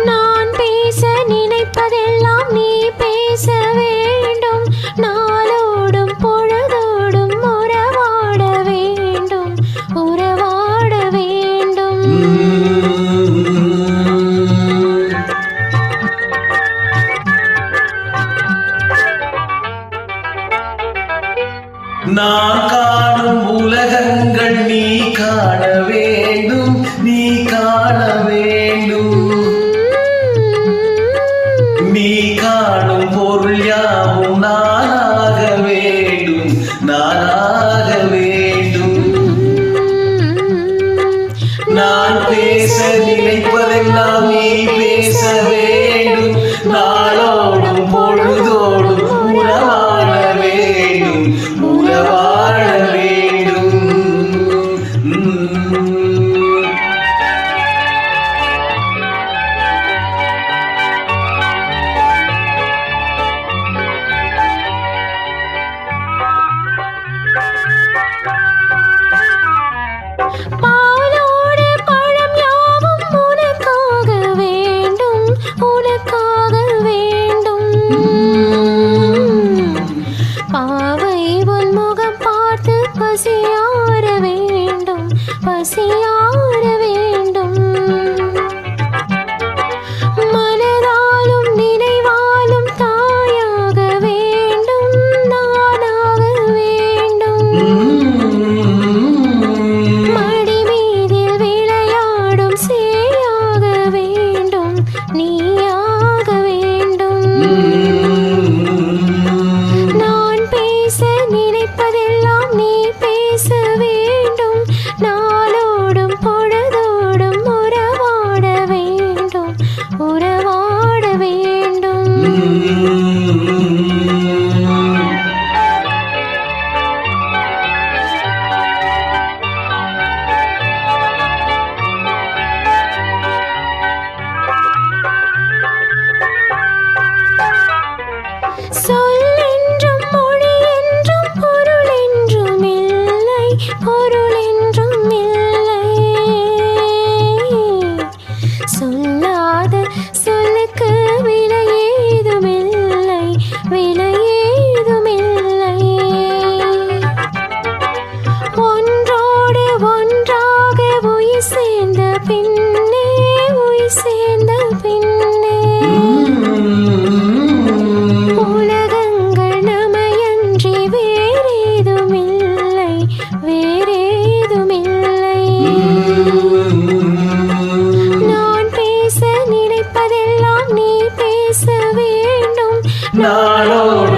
நான் பேச நினைப்பதெல்லாம் நீ பேச வேண்டும். நாளோடும் பொழுதோடும் உறவாட வேண்டும், உறவாட வேண்டும். நான் காணும் உலகங்கள் நீ காண வேண்டும், நீ காண வேண்டும். நீ காணும் பொருள் யாவும் நானாக வேண்டும், நானாக வேண்டும். நான் பேச நினைப்பதெல்லாம் நீ பேச வேண்டும். நாளோடும் பொழுதோடும் உறவாட வேண்டும், உறவாட வேண்டும். பாலோடு பழம் யாவும் உனக்காக வேண்டும், உனக்காக வேண்டும். பாவை உன் முகம் பார்த்து பசியார வேண்டும், பசியார வேண்டும். மனதாலும் நினைவாலும் தாயாக வேண்டும், நானாக வேண்டும். மடி மீதில் விளையாடும் சேயாக வேண்டும், நீயாக வேண்டும். நான் பேச நினைப்பதெல்லாம் நீ பேச வேண்டும். நாளோடும் பொழுதோடும் உறவாட வேண்டும், உறவாட வேண்டும். சொல்லென்றும் மொழி என்றும் பொருள் என்றும் இல்லை, பொருள் என்றும் இல்லை. சொல்லாத சொல்லுக்கு விலை ஏதுமில்லை, விலை ஏதுமில்லை. ஒன்றோடு ஒன்றாக உயிர் சேர்ந்த பின்னே, உயிர் சேர்ந்த பின்னே உலகங்கள் நமையன்றி வேறேதுமில்லை, வேறேதுமில்லை. நான் பேச நினைப்பதெல்லாம் நீ பேச வேண்டும். நாளோடு